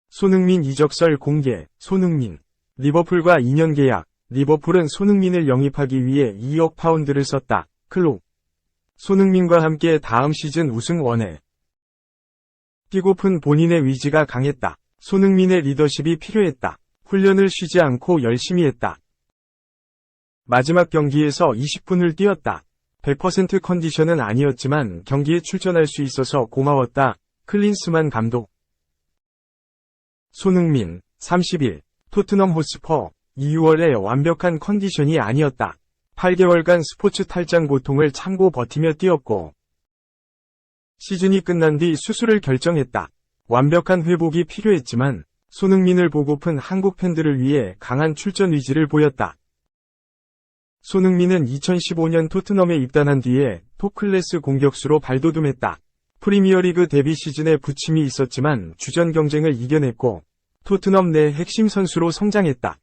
손흥민 이적설 공개. 손흥민, 리버풀과 2년 계약. 리버풀은 손흥민을 영입하기 위해 2억 파운드를 썼다. 클롭, 손흥민과 함께 다음 시즌 우승원에 뛰고픈 본인의 위지가 강했다. 손흥민의 리더십이 필요했다. 훈련을 쉬지 않고 열심히 했다. 마지막 경기에서 20분을 뛰었다. 100% 컨디션은 아니었지만 경기에 출전할 수 있어서 고마웠다. 클린스만 감독. 손흥민, 30일, 토트넘 호스퍼, 2월에 완벽한 컨디션이 아니었다. 8개월간 스포츠 탈장 고통을 참고 버티며 뛰었고, 시즌이 끝난 뒤 수술을 결정했다. 완벽한 회복이 필요했지만, 손흥민을 보고픈 한국 팬들을 위해 강한 출전 의지를 보였다. 손흥민은 2015년 토트넘에 입단한 뒤에 톱클래스 공격수로 발돋움했다. 프리미어리그 데뷔 시즌에 부침이 있었지만 주전 경쟁을 이겨냈고 토트넘 내 핵심 선수로 성장했다.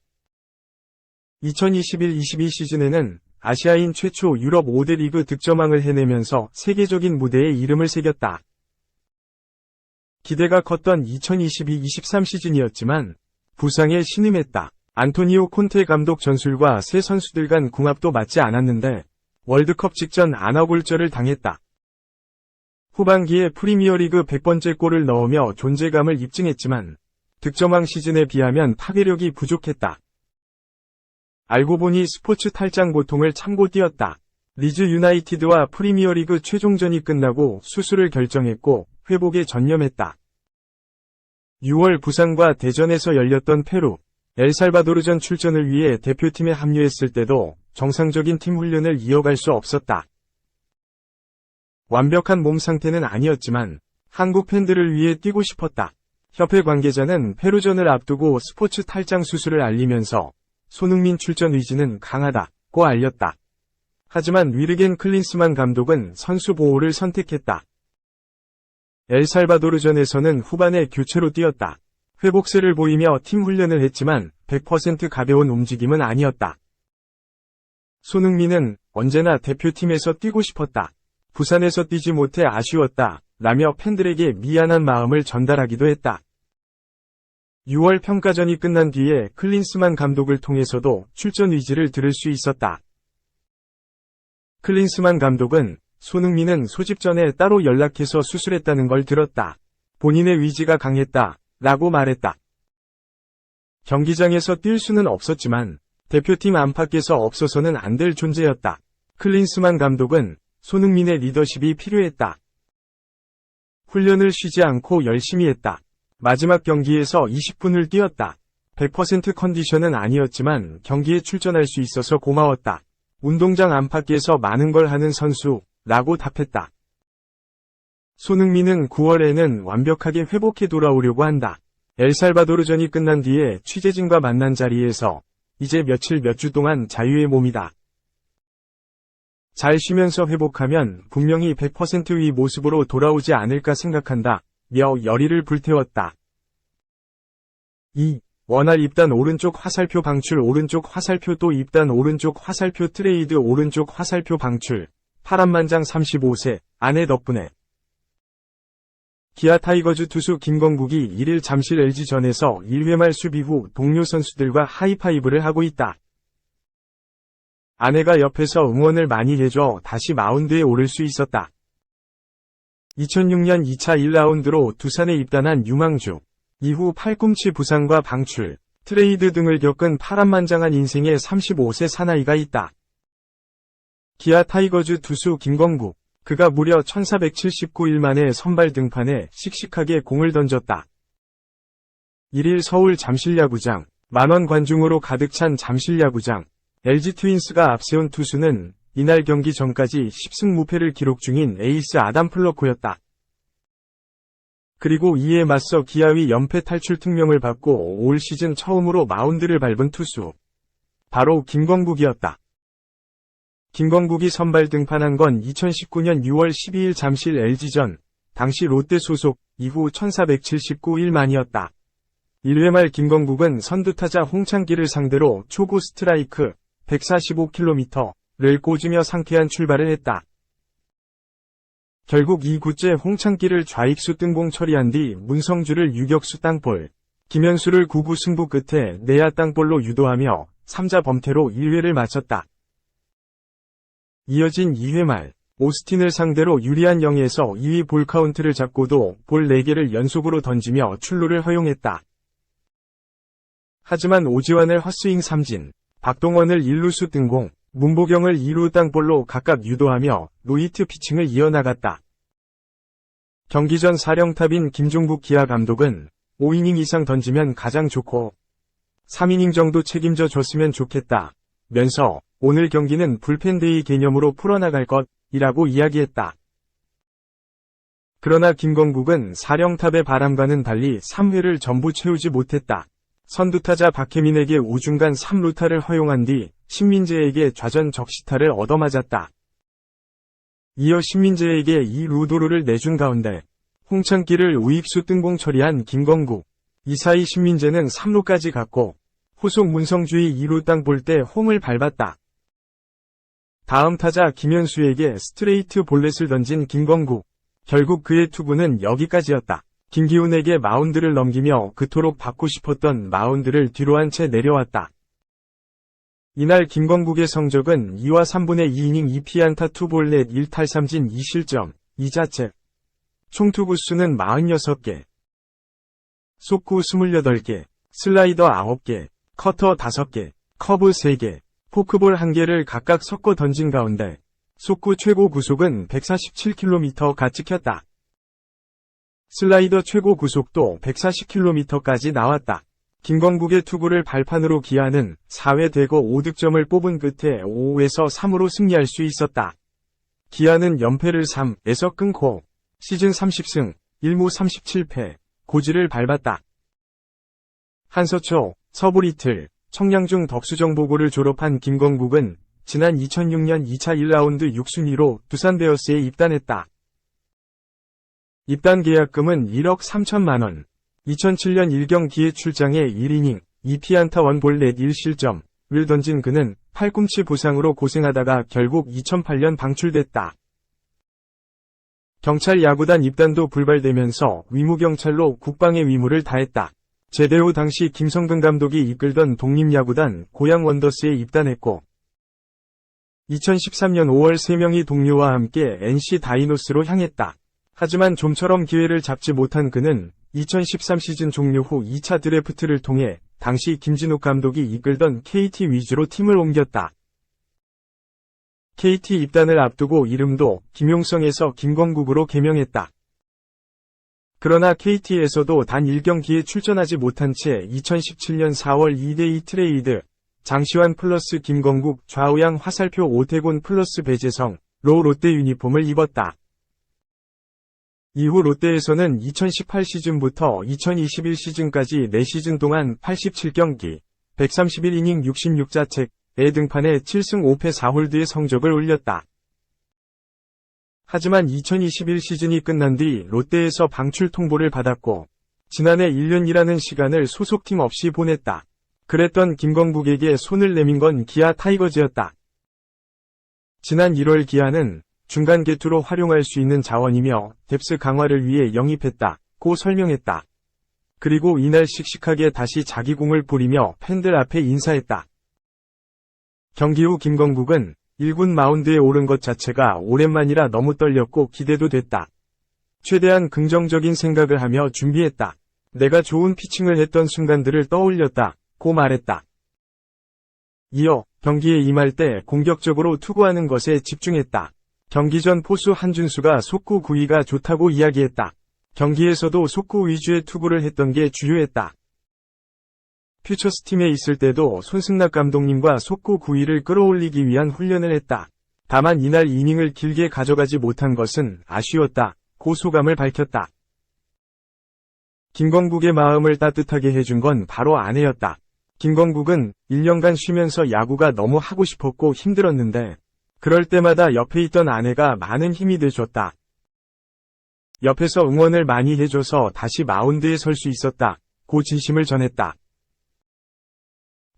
2021-22 시즌에는 아시아인 최초 유럽 5대 리그 득점왕을 해내면서 세계적인 무대에 이름을 새겼다. 기대가 컸던 2022-23 시즌이었지만 부상에 신음했다. 안토니오 콘테 감독 전술과 새 선수들 간 궁합도 맞지 않았는데 월드컵 직전 안아골절을 당했다. 후반기에 프리미어리그 100번째 골을 넣으며 존재감을 입증했지만 득점왕 시즌에 비하면 파괴력이 부족했다. 알고 보니 스포츠 탈장 고통을 참고 뛰었다. 리즈 유나이티드와 프리미어리그 최종전이 끝나고 수술을 결정했고 회복에 전념했다. 6월 부산과 대전에서 열렸던 페루, 엘살바도르전 출전을 위해 대표팀에 합류했을 때도 정상적인 팀 훈련을 이어갈 수 없었다. 완벽한 몸 상태는 아니었지만 한국 팬들을 위해 뛰고 싶었다. 협회 관계자는 페루전을 앞두고 스포츠 탈장 수술을 알리면서 손흥민 출전 의지는 강하다고 알렸다. 하지만 위르겐 클린스만 감독은 선수 보호를 선택했다. 엘살바도르전에서는 후반에 교체로 뛰었다. 회복세를 보이며 팀 훈련을 했지만 100% 가벼운 움직임은 아니었다. 손흥민은 언제나 대표팀에서 뛰고 싶었다. 부산에서 뛰지 못해 아쉬웠다. 라며 팬들에게 미안한 마음을 전달하기도 했다. 6월 평가전이 끝난 뒤에 클린스만 감독을 통해서도 출전 의지를 들을 수 있었다. 클린스만 감독은 손흥민은 소집 전에 따로 연락해서 수술했다는 걸 들었다. 본인의 위지가 강했다. 라고 말했다. 경기장에서 뛸 수는 없었지만 대표팀 안팎에서 없어서는 안 될 존재였다. 클린스만 감독은 손흥민의 리더십이 필요했다. 훈련을 쉬지 않고 열심히 했다. 마지막 경기에서 20분을 뛰었다. 100% 컨디션은 아니었지만 경기에 출전할 수 있어서 고마웠다. 운동장 안팎에서 많은 걸 하는 선수, 라고 답했다. 손흥민은 9월에는 완벽하게 회복해 돌아오려고 한다. 엘살바도르전이 끝난 뒤에 취재진과 만난 자리에서 이제 며칠 몇 주 동안 자유의 몸이다. 잘 쉬면서 회복하면 분명히 100%의 모습으로 돌아오지 않을까 생각한다. 며 열의를 불태웠다. 2. 원활 입단 오른쪽 화살표 방출 오른쪽 화살표 또 입단 오른쪽 화살표 트레이드 오른쪽 화살표 방출 파란만장 35세 아내 덕분에 기아 타이거즈 투수 김건국이 1일 잠실 LG전에서 1회 말 수비 후 동료 선수들과 하이파이브를 하고 있다. 아내가 옆에서 응원을 많이 해줘 다시 마운드에 오를 수 있었다. 2006년 2차 1라운드로 두산에 입단한 유망주. 이후 팔꿈치 부상과 방출, 트레이드 등을 겪은 파란만장한 인생의 35세 사나이가 있다. 기아 타이거즈 투수 김건국. 그가 무려 1479일 만에 선발 등판에 씩씩하게 공을 던졌다. 1일 서울 잠실야구장. 만원 관중으로 가득 찬 잠실야구장. LG 트윈스가 앞세운 투수는 이날 경기 전까지 10승 무패를 기록 중인 에이스 아담 플러코였다. 그리고 이에 맞서 기아의 연패 탈출 특명을 받고 올 시즌 처음으로 마운드를 밟은 투수. 바로 김건국이었다. 김건국이 선발 등판한 건 2019년 6월 12일 잠실 LG전, 당시 롯데 소속, 이후 1479일 만이었다. 1회 말 김건국은 선두타자 홍창기를 상대로 초구 스트라이크 145km를 꽂으며 상쾌한 출발을 했다. 결국 2구째 홍창기를 좌익수 뜬공 처리한 뒤 문성주를 유격수 땅볼, 김현수를 9구 승부 끝에 내야 땅볼로 유도하며 3자 범퇴로 1회를 마쳤다. 이어진 2회 말, 오스틴을 상대로 유리한 0에서 2위 볼 카운트를 잡고도 볼 4개를 연속으로 던지며 출루를 허용했다. 하지만 오지환을 헛스윙 삼진, 박동원을 1루수 뜬공, 문보경을 2루 땅볼로 각각 유도하며 노히트 피칭을 이어나갔다. 경기 전 사령탑인 김종국 기아 감독은 5이닝 이상 던지면 가장 좋고 3이닝 정도 책임져 줬으면 좋겠다 면서 오늘 경기는 불펜데이 개념으로 풀어나갈 것이라고 이야기했다. 그러나 김건국은 사령탑의 바람과는 달리 3회를 전부 채우지 못했다. 선두타자 박혜민에게 우중간 3루타를 허용한 뒤 신민재에게 좌전 적시타를 얻어맞았다. 이어 신민재에게 2루도루를 내준 가운데 홍창기를 우익수 뜬공 처리한 김건국. 이 사이 신민재는 3루까지 갔고 후속 문성주의 2루 땅 볼 때 홈을 밟았다. 다음 타자 김현수에게 스트레이트 볼넷을 던진 김건국. 결국 그의 투구는 여기까지였다. 김기훈에게 마운드를 넘기며 그토록 받고 싶었던 마운드를 뒤로 한 채 내려왔다. 이날 김건국의 성적은 2와 3분의 2이닝 2피안타 2볼넷 1탈삼진 2실점, 2자책. 총 투구수는 46개. 속구 28개, 슬라이더 9개, 커터 5개, 커브 3개, 포크볼 1개를 각각 섞어 던진 가운데 속구 최고 구속은 147km가 찍혔다. 슬라이더 최고 구속도 140km까지 나왔다. 김건국의 투구를 발판으로 기아는 4회 대거 5득점을 뽑은 끝에 5에서 3으로 승리할 수 있었다. 기아는 연패를 3에서 끊고 시즌 30승, 1무 37패, 고지를 밟았다. 한서초, 서부리틀, 청량중 덕수정보고를 졸업한 김건국은 지난 2006년 2차 1라운드 6순위로 두산 베어스에 입단했다. 입단 계약금은 1억 3천만원. 2007년 1경기에 출장해 1이닝, 2피안타 1볼넷 1실점을 던진 그는 팔꿈치 부상으로 고생하다가 결국 2008년 방출됐다. 경찰 야구단 입단도 불발되면서 위무경찰로 국방의 위무를 다했다. 제대 후 당시 김성근 감독이 이끌던 독립야구단 고양 원더스에 입단했고 2013년 5월 3명이 동료와 함께 NC 다이노스로 향했다. 하지만 좀처럼 기회를 잡지 못한 그는 2013 시즌 종료 후 2차 드래프트를 통해 당시 김진욱 감독이 이끌던 KT 위주로 팀을 옮겼다. KT 입단을 앞두고 이름도 김용성에서 김건국으로 개명했다. 그러나 KT에서도 단 1경기에 출전하지 못한 채 2017년 4월 2대2 트레이드, 장시환 플러스 김건국 좌우양 화살표 오태곤 플러스 배재성로 롯데 유니폼을 입었다. 이후 롯데에서는 2018 시즌부터 2021 시즌까지 4시즌 동안 87경기, 131이닝 66자책에 등판해 7승 5패 4홀드의 성적을 올렸다. 하지만 2021 시즌이 끝난 뒤 롯데에서 방출 통보를 받았고 지난해 1년이라는 시간을 소속팀 없이 보냈다. 그랬던 김건국에게 손을 내민 건 기아 타이거즈였다. 지난 1월 기아는 중간 개투로 활용할 수 있는 자원이며 뎁스 강화를 위해 영입했다고 설명했다. 그리고 이날 씩씩하게 다시 자기 공을 부리며 팬들 앞에 인사했다. 경기 후 김건국은 1군 마운드에 오른 것 자체가 오랜만이라 너무 떨렸고 기대도 됐다. 최대한 긍정적인 생각을 하며 준비했다. 내가 좋은 피칭을 했던 순간들을 떠올렸다고 말했다. 이어 경기에 임할 때 공격적으로 투구하는 것에 집중했다. 경기 전 포수 한준수가 속구 구위가 좋다고 이야기했다. 경기에서도 속구 위주의 투구를 했던 게 주요했다. 퓨처스 팀에 있을 때도 손승락 감독님과 속구 구위를 끌어올리기 위한 훈련을 했다. 다만 이날 이닝을 길게 가져가지 못한 것은 아쉬웠다고 소감을 밝혔다. 김건국의 마음을 따뜻하게 해준 건 바로 아내였다. 김건국은 1년간 쉬면서 야구가 너무 하고 싶었고 힘들었는데 그럴 때마다 옆에 있던 아내가 많은 힘이 돼줬다. 옆에서 응원을 많이 해줘서 다시 마운드에 설 수 있었다고 진심을 전했다.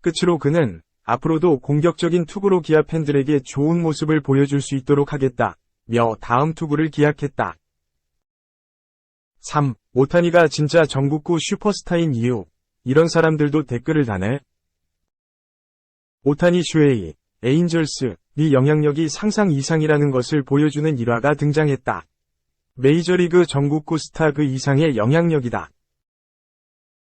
끝으로 그는 앞으로도 공격적인 투구로 기아 팬들에게 좋은 모습을 보여줄 수 있도록 하겠다 며 다음 투구를 기약했다. 3. 오타니가 진짜 전국구 슈퍼스타인 이유. 이런 사람들도 댓글을 다네. 오타니 슈에이, 에인절스, 이 영향력이 상상 이상이라는 것을 보여주는 일화가 등장했다. 메이저리그 전국구 스타 그 이상의 영향력이다.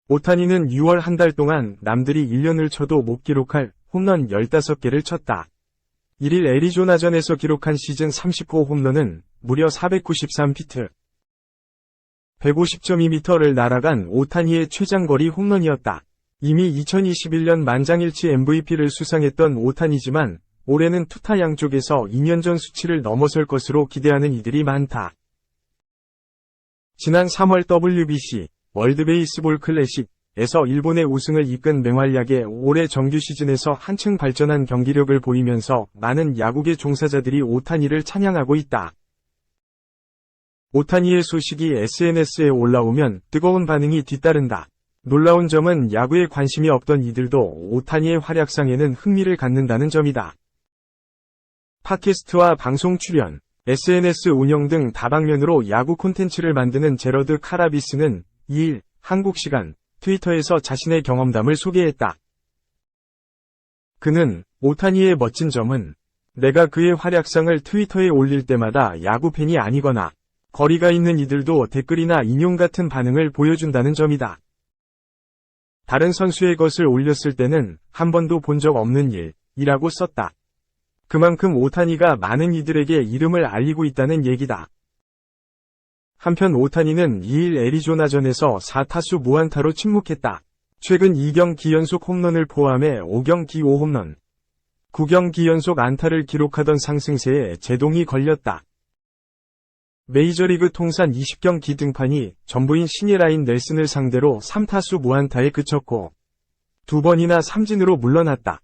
오타니는 6월 한 달 동안 남들이 1년을 쳐도 못 기록할 홈런 15개를 쳤다. 1일 애리조나전에서 기록한 시즌 30호 홈런은 무려 493피트. 150.2m를 날아간 오타니의 최장거리 홈런이었다. 이미 2021년 만장일치 MVP를 수상했던 오타니지만 올해는 투타 양쪽에서 2년 전 수치를 넘어설 것으로 기대하는 이들이 많다. 지난 3월 WBC 월드베이스볼 클래식에서 일본의 우승을 이끈 맹활약의 올해 정규 시즌에서 한층 발전한 경기력을 보이면서 많은 야구계 종사자들이 오타니를 찬양하고 있다. 오타니의 소식이 SNS에 올라오면 뜨거운 반응이 뒤따른다. 놀라운 점은 야구에 관심이 없던 이들도 오타니의 활약상에는 흥미를 갖는다는 점이다. 팟캐스트와 방송 출연, SNS 운영 등 다방면으로 야구 콘텐츠를 만드는 제러드 카라비스는 2일 한국 시간 트위터에서 자신의 경험담을 소개했다. 그는 오타니의 멋진 점은 내가 그의 활약상을 트위터에 올릴 때마다 야구 팬이 아니거나 거리가 있는 이들도 댓글이나 인용 같은 반응을 보여준다는 점이다. 다른 선수의 것을 올렸을 때는 한 번도 본 적 없는 일이라고 썼다. 그만큼 오타니가 많은 이들에게 이름을 알리고 있다는 얘기다. 한편 오타니는 2일 애리조나전에서 4타수 무안타로 침묵했다. 최근 2경기 연속 홈런을 포함해 5경기 5홈런, 9경기 연속 안타를 기록하던 상승세에 제동이 걸렸다. 메이저리그 통산 20경기 등판이 전부인 신예 라인 넬슨을 상대로 3타수 무안타에 그쳤고 2번이나 삼진으로 물러났다.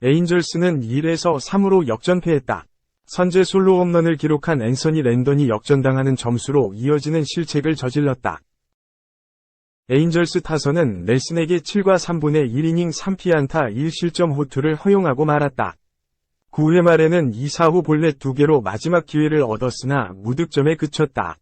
에인절스는 1에서 3으로 역전패했다. 선제 솔로 홈런을 기록한 앤서니 랜던이 역전당하는 점수로 이어지는 실책을 저질렀다. 에인절스 타선은 넬슨에게 7과 3분의 1이닝 3피안타 1실점 호투를 허용하고 말았다. 9회 말에는 2, 4후 볼넷 2개로 마지막 기회를 얻었으나 무득점에 그쳤다.